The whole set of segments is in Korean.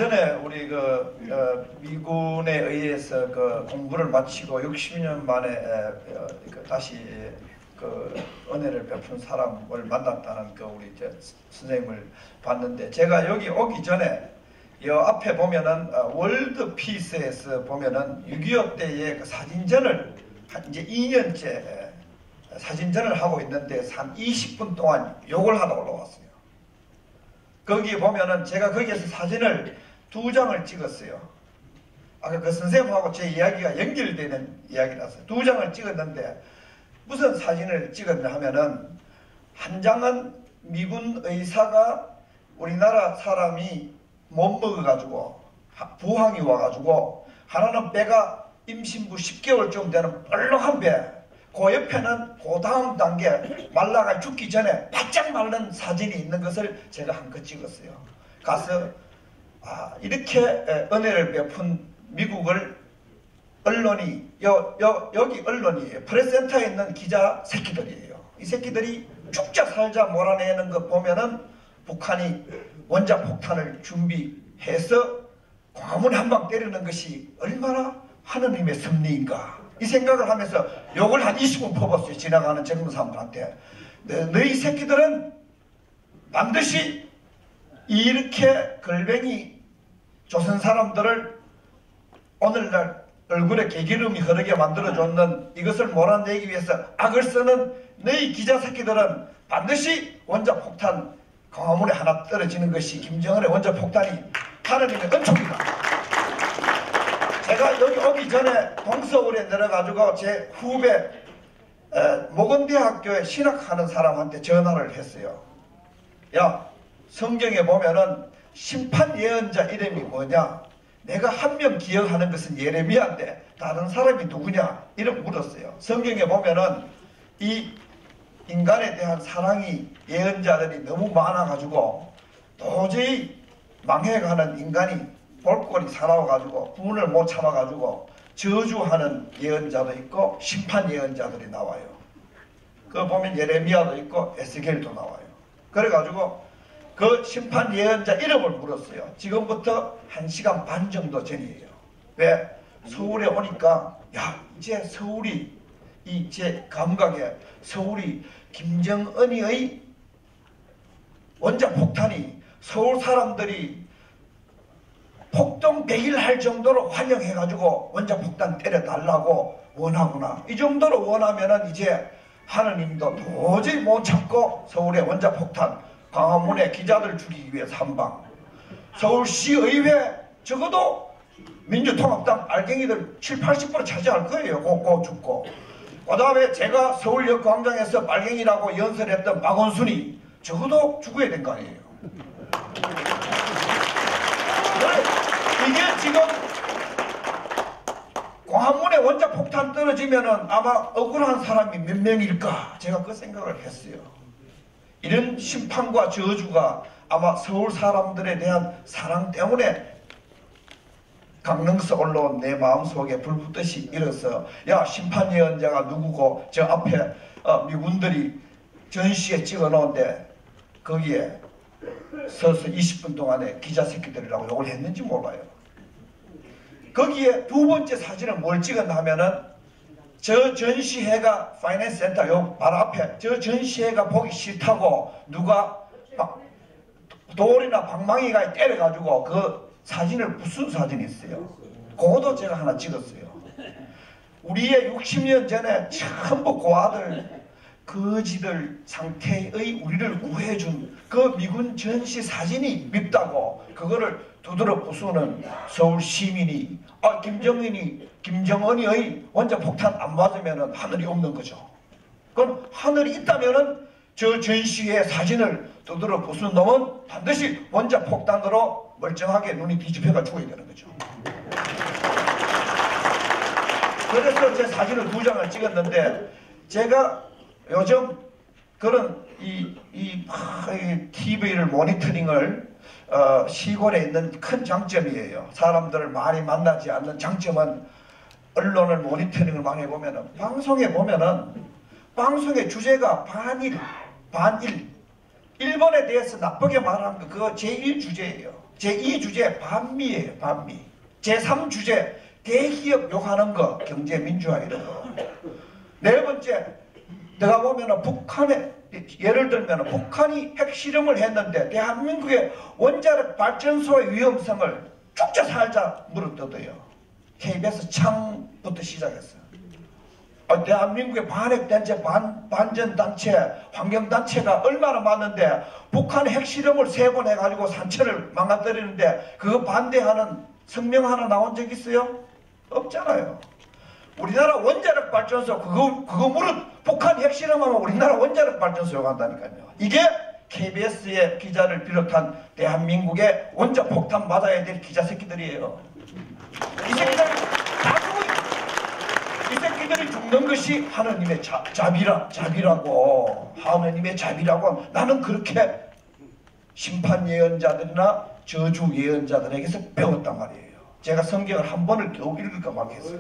전에 우리 미군에 의해서 공부를 마치고 60년 만에 다시 은혜를 베푼 사람을 만났다는 우리 선생님을 봤는데, 제가 여기 오기 전에 이 앞에 보면은 월드 피스에서 보면은 6.25 때의 사진전을 이제 2년째 사진전을 하고 있는데 한 20분 동안 욕을 하다 올라왔어요. 거기 보면은 제가 거기에서 사진을 2장을 찍었어요. 아까 그 선생님하고 제 이야기가 연결되는 이야기라서 2장을 찍었는데, 무슨 사진을 찍었냐 하면은, 한 장은 미군 의사가 우리나라 사람이 못 먹어가지고 부항이 와가지고, 하나는 배가 임신부 10개월쯤 되는 뻘렁한 배, 그 옆에는 그 다음 단계 말라가 죽기 전에 바짝 마른 사진이 있는 것을 제가 한껏 찍었어요. 가서 이렇게 은혜를 베푼 미국을 언론이 여기 언론이 프레스센터에 있는 기자 새끼들이에요. 이 새끼들이 죽자 살자 몰아내는 거 보면은 북한이 원자폭탄을 준비해서 광화문에 한 방 때리는 것이 얼마나 하느님의 섭리인가, 이 생각을 하면서 욕을 한 20분 퍼붓어요. 지나가는 젊은 사람들한테. 너희 새끼들은 반드시 이렇게 걸뱅이 조선 사람들을 오늘날 얼굴에 개기름이 흐르게 만들어줬는 이것을 몰아내기 위해서 악을 쓰는 너희 기자 새끼들은 반드시 원자폭탄 광화문에 하나 떨어지는 것이 김정은의 원자폭탄이 하느님의 은총이다. 제가 여기 오기 전에 동서울에 내려가지고 제 후배 모건대학교에 신학하는 사람한테 전화를 했어요. 야, 성경에 보면은 심판 예언자 이름이 뭐냐? 내가 한 명 기억하는 것은 예레미야인데 다른 사람이 누구냐? 이름 물었어요. 성경에 보면은 이 인간에 대한 사랑이 예언자들이 너무 많아가지고 도저히 망해가는 인간이 볼꼴이 살아와가지고 분을 못 참아가지고 저주하는 예언자도 있고 심판 예언자들이 나와요. 그거 보면 예레미야도 있고 에스겔도 나와요. 그래가지고 그 심판 예언자 이름을 물었어요. 지금부터 1시간 반 정도 전이에요. 왜? 서울에 오니까 야, 이제 서울이 제 감각에 서울이 김정은이의 원자폭탄이 서울 사람들이 폭동 100일 할 정도로 환영해가지고 원자폭탄 때려달라고 원하구나. 이 정도로 원하면은 이제 하느님도 도저히 못 참고 서울의 원자폭탄 광화문에 기자들 죽이기 위해서 한방, 서울시의회 적어도 민주통합당 알갱이들 70~80% 차지할 거예요. 고 죽고. 그 다음에 제가 서울역 광장에서 빨갱이라고 연설했던 박원순이 적어도 죽어야 될 거 아니에요. 이게 지금 광화문에 원자폭탄 떨어지면은 아마 억울한 사람이 몇 명일까, 제가 그 생각을 했어요. 이런 심판과 저주가 아마 서울 사람들에 대한 사랑 때문에 강릉서 올라온 내 마음속에 불붙듯이 일어서, 야, 심판 예언자가 누구고 저 앞에 미군들이 전시에 찍어 놓은데 거기에 서서 20분 동안에 기자 새끼들이라고 욕을 했는지 몰라요. 거기에 두 번째 사진을 뭘 찍었나 하면은 저 전시회가 파이낸스 센터 요 바로 앞에 저 전시회가 보기 싫다고 누가 돌이나 방망이가 때려가지고 그 사진을 부순 사진이 있어요. 그것도 제가 하나 찍었어요. 우리의 60년 전에 전부 고아들 거지들 상태의 우리를 구해준 그 미군 전시 사진이 밉다고 그거를 두드러 부수는 서울 시민이 김정은이의 원자폭탄 안 맞으면 하늘이 없는 거죠. 그럼 하늘이 있다면 저 전시회 사진을 두드러 부수는 놈은 반드시 원자폭탄으로 멀쩡하게 눈이 뒤집혀가 죽어야 되는 거죠. 그래서 제 사진을 2장을 찍었는데, 제가 요즘 그런 이 TV를 모니터링을 시골에 있는 큰 장점이에요. 사람들을 많이 만나지 않는 장점은 언론을 모니터링을 많이 해보면은 방송에 보면은 방송의 주제가 반일 일본에 대해서 나쁘게 말하는 거 그거 제1주제예요. 제2주제 반미예요. 반미. 제3주제 대기업 욕하는 거, 경제민주화 이런 거. 네 번째, 내가 보면은 북한에 예를 들면 북한이 핵실험을 했는데 대한민국의 원자력 발전소의 위험성을 쭉쭉 살짝 물어뜯어요. KBS 창부터 시작했어요. 대한민국의 반핵단체, 반전단체, 환경단체가 얼마나 많은데 북한 핵실험을 3번 해가지고 산천을 망가뜨리는데 그거 반대하는 성명 하나 나온 적 있어요? 없잖아요. 우리나라 원자력 발전소 그거 무릇 북한 핵실험하면 우리나라 원자력 발전소 욕한다니까요. 이게 KBS의 기자를 비롯한 대한민국의 원자 폭탄 맞아야 될 기자 새끼들이에요. 이 새끼들 다 죽어. 이 새끼들이 죽는 것이 하느님의 자비라고. 하느님의 자비라고 나는 그렇게 심판 예언자들이나 저주 예언자들에게서 배웠단 말이에요. 제가 성경을 한 번을 겨우 읽을까 말겠어요.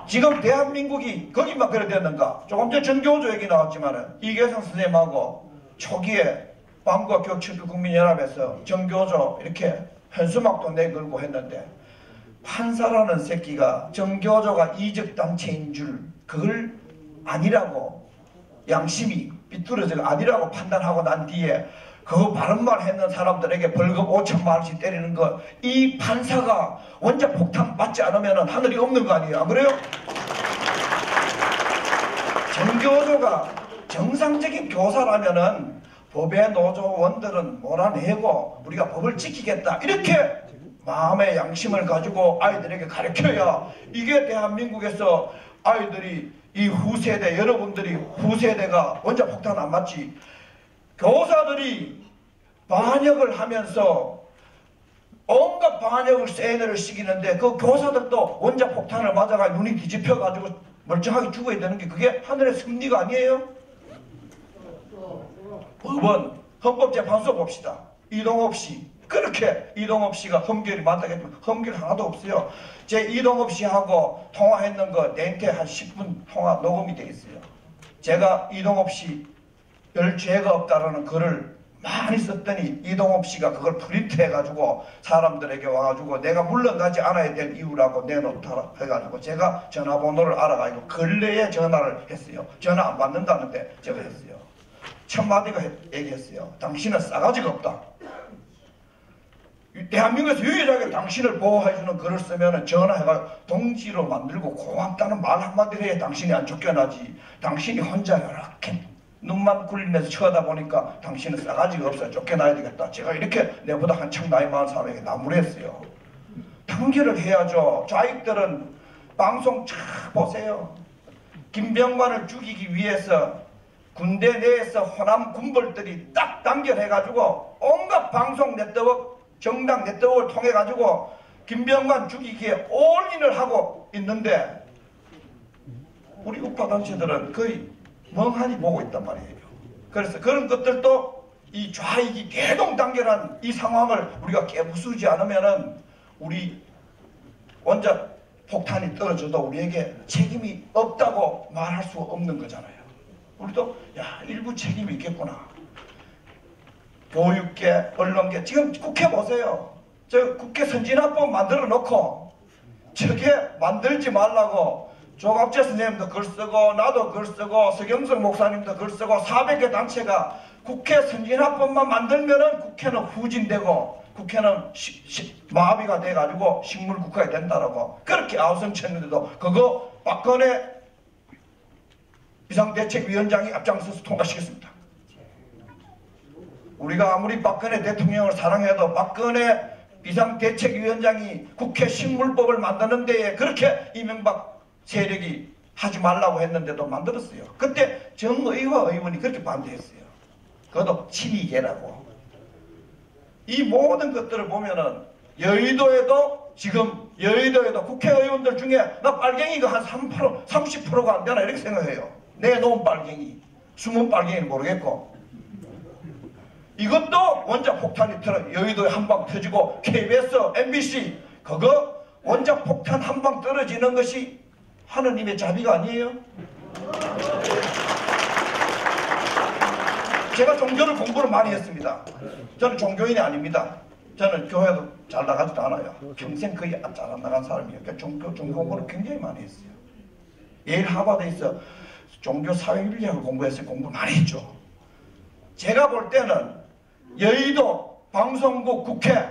지금 대한민국이 거기만 그래 됐는가? 조금 전 전교조 얘기 나왔지만은 이계성 선생님하고 초기에 방과 교육치료 국민연합에서 전교조 이렇게 현수막도 내걸고 했는데 판사라는 새끼가 전교조가 이적단체인 줄 그걸 아니라고 양심이 삐뚤어져가 아니라고 판단하고 난 뒤에 그 바른 말 했는 사람들에게 벌금 5천만 원씩 때리는 거 이 판사가 원자 폭탄 맞지 않으면 하늘이 없는 거 아니에요? 안 그래요? 전교조가 정상적인 교사라면은 법의 노조원들은 몰아내고 우리가 법을 지키겠다 이렇게 마음의 양심을 가지고 아이들에게 가르쳐야 이게 대한민국에서 아이들이 이 후세대 여러분들이 후세대가 원자 폭탄 안 맞지 교사들이 반역을 하면서 온갖 반역을 세뇌를 시키는데 그 교사들도 원자 폭탄을 맞아가 눈이 뒤집혀가지고 멀쩡하게 죽어야 되는 게 그게 하늘의 섭리가 아니에요? 법원 헌법재판소 봅시다. 이동업 씨 그렇게 이동업 씨가 험결이 많다겠지만 험결 하나도 없어요. 제 이동업 씨하고 통화했는 거 내한테 한 10분 통화 녹음이 돼 있어요. 제가 이동업 씨 별 죄가 없다라는 글을 많이 썼더니 이동업 씨가 그걸 프린트해가지고 사람들에게 와가지고 내가 물러나지 않아야 될 이유라고 내놓더라 해가지고 제가 전화번호를 알아가지고 근래에 전화를 했어요. 전화 안 받는다는데 제가 했어요. 첫 마디가 얘기했어요. 당신은 싸가지가 없다. 대한민국에서 유일하게 당신을 보호해주는 글을 쓰면 전화해가 동지로 만들고 고맙다는 말 한마디를 해야 당신이 안 쫓겨나지. 당신이 혼자 이렇게 눈만 굴리면서 쳐다보니까 당신은 싸가지가 없어요. 쫓겨나야 되겠다. 제가 이렇게 내보다 한참 나이 많은 사람에게 나무랬어요. 단결을 해야죠. 좌익들은 방송 쫙 보세요. 김병관을 죽이기 위해서 군대 내에서 호남 군벌들이 딱 단결해가지고 온갖 방송 네트워크 정당 네트워크를 통해가지고 김병관 죽이기에 올인을 하고 있는데 우리 우파 단체들은 거의 멍하니 보고 있단 말이에요. 그래서 그런 것들도 이 좌익이 대동단결한 이 상황을 우리가 깨부수지 않으면은 우리 원자 폭탄이 떨어져도 우리에게 책임이 없다고 말할 수 없는 거잖아요. 우리도 야 일부 책임이 있겠구나. 교육계, 언론계 지금 국회 보세요. 저 국회 선진화법 만들어 놓고 저게 만들지 말라고 조갑재 선생님도 글 쓰고 나도 글 쓰고 서경석 목사님도 글 쓰고 400개 단체가 국회 선진화법만 만들면은 국회는 후진되고 국회는 마비가 돼가지고 식물국가가 된다라고 그렇게 아우성쳤는데도 그거 박근혜 비상대책위원장이 앞장서서 통과시켰습니다. 우리가 아무리 박근혜 대통령을 사랑해도 박근혜 비상대책위원장이 국회 식물법을 만드는 데에 그렇게 이명박 세력이 하지 말라고 했는데도 만들었어요. 그때 정의화 의원이 그렇게 반대했어요. 그것도 친이계라고. 이 모든 것들을 보면은 여의도에도 지금 여의도에도 국회의원들 중에 나 빨갱이가 한 3%, 30%가 안 되나 이렇게 생각해요. 내놓은 빨갱이. 숨은 빨갱이는 모르겠고. 이것도 원자 폭탄이 여의도에 한 방 터지고 KBS, MBC 그거 원자 폭탄 한 방 떨어지는 것이 하느님의 자비가 아니에요? 제가 종교를 공부를 많이 했습니다. 저는 종교인이 아닙니다. 저는 교회도 잘 나가지도 않아요. 평생 거의 잘 안 나간 사람이에요. 그러니까 종교 공부를 굉장히 많이 했어요. 예일 하버드에서 종교 사회윤리학을 공부했어요. 공부 많이 했죠. 제가 볼 때는 여의도, 방송국, 국회,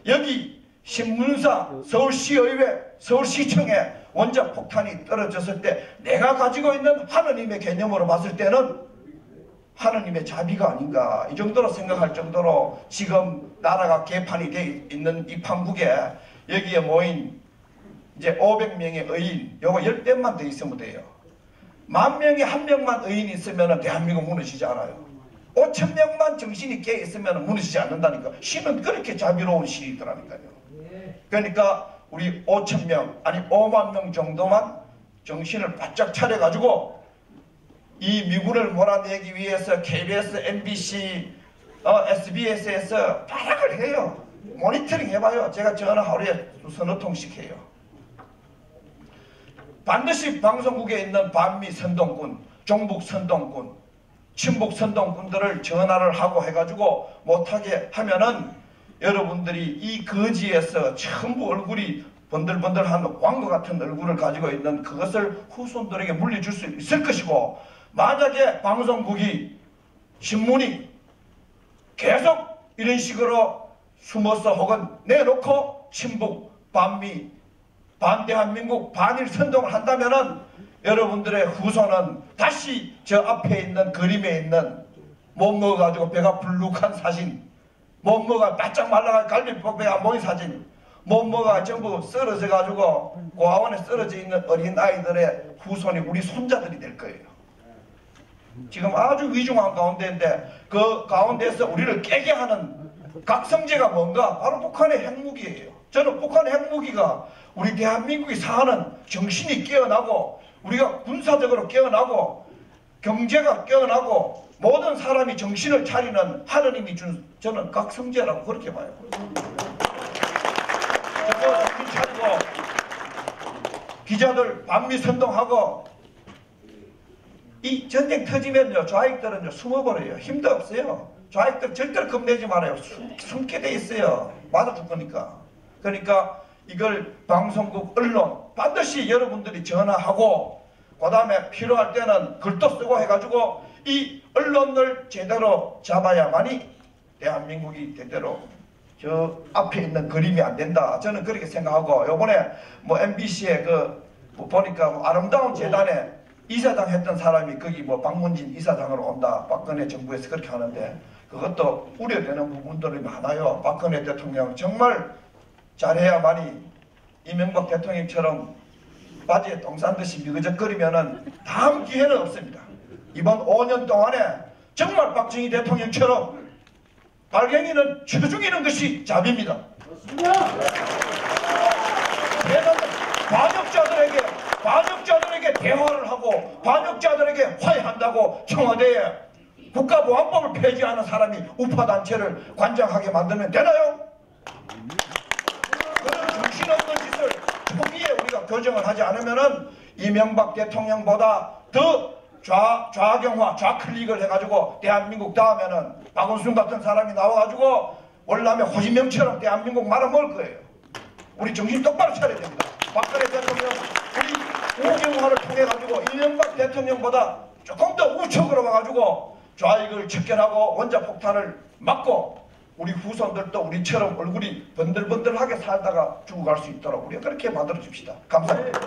여기 신문사, 서울시의회, 서울시청에 원자 폭탄이 떨어졌을 때 내가 가지고 있는 하느님의 개념으로 봤을 때는 하느님의 자비가 아닌가, 이 정도로 생각할 정도로 지금 나라가 개판이 돼 있는 이 판국에 여기에 모인 이제 500명의 의인, 요거 10대만 더 있으면 돼요. 10,000명에 1명만 의인이 있으면 대한민국 무너지지 않아요. 5,000명만 정신이 깨 있으면 무너지지 않는다니까. 신은 그렇게 자비로운 신이더라니까요. 그러니까 우리 5,000명 아니 5만 명 정도만 정신을 바짝 차려가지고 이 미군을 몰아내기 위해서 KBS, MBC, SBS에서 발악을 해요. 모니터링 해봐요. 제가 전화 하루에 서너 통씩 해요. 반드시 방송국에 있는 반미 선동꾼, 종북 선동꾼, 친북 선동꾼들을 전화를 하고 해가지고 못하게 하면은 여러분들이 이 거지에서 전부 얼굴이 번들번들한 왕과 같은 얼굴을 가지고 있는 그것을 후손들에게 물려줄 수 있을 것이고, 만약에 방송국이 신문이 계속 이런 식으로 숨어서 혹은 내놓고 친북, 반미, 반대한민국, 반일 선동을 한다면은 여러분들의 후손은 다시 저 앞에 있는 그림에 있는 못 먹어가지고 배가 불룩한 사진, 못 먹어 바짝 말라가 갈비뼈가 모인 사진, 못 먹어 전부 쓰러져가지고 고아원에 쓰러져 있는 어린 아이들의 후손이 우리 손자들이 될 거예요. 지금 아주 위중한 가운데인데 그 가운데서 우리를 깨게 하는 각성제가 뭔가? 바로 북한의 핵무기예요. 저는 북한의 핵무기가 우리 대한민국이 사는 정신이 깨어나고 우리가 군사적으로 깨어나고 경제가 깨어나고 모든 사람이 정신을 차리는 하느님이 준 저는 각성제라고 그렇게 봐요. 저거 정신 차리고 기자들 반미 선동하고 이 전쟁 터지면요 좌익들은요 숨어버려요. 힘도 없어요. 좌익들 절대로 겁내지 말아요. 숨게 돼 있어요. 맞아 죽 거니까. 그러니까 이걸 방송국 언론 반드시 여러분들이 전화하고 그 다음에 필요할 때는 글도 쓰고 해가지고 이 언론을 제대로 잡아야만이 대한민국이 제대로 저 앞에 있는 그림이 안 된다. 저는 그렇게 생각하고 요번에 뭐 MBC에 뭐 보니까 뭐 아름다운 재단에 이사장 했던 사람이 거기 뭐 박문진 이사장으로 온다. 박근혜 정부에서 그렇게 하는데 그것도 우려되는 부분들이 많아요. 박근혜 대통령 정말 잘해야만이 이명박 대통령처럼 바지에 똥 싼 듯이 미그적거리면은 다음 기회는 없습니다. 이번 5년 동안에 정말 박정희 대통령처럼 발갱이는 쳐죽이는 것이 자비입니다. 반역자들에게 대화를 하고 반역자들에게 화해한다고 청와대에 국가보안법을 폐지하는 사람이 우파단체를 관장하게 만들면 되나요? 그런 정신없는 짓을 초기에 우리가 교정을 하지 않으면은 이명박 대통령보다 더 좌경화, 좌클릭을 해가지고 대한민국 다음에는 박원순 같은 사람이 나와가지고 월남의 호시명처럼 대한민국 말아먹을 거예요. 우리 정신 똑바로 차려야 됩니다. 박근혜 대통령 우리 우경화를 통해가지고 이명박 대통령보다 조금 더 우측으로 와가지고 좌익을 척결하고 원자폭탄을 막고 우리 후손들도 우리처럼 얼굴이 번들번들하게 살다가 죽어갈 수 있도록 우리가 그렇게 만들어 줍시다. 감사합니다.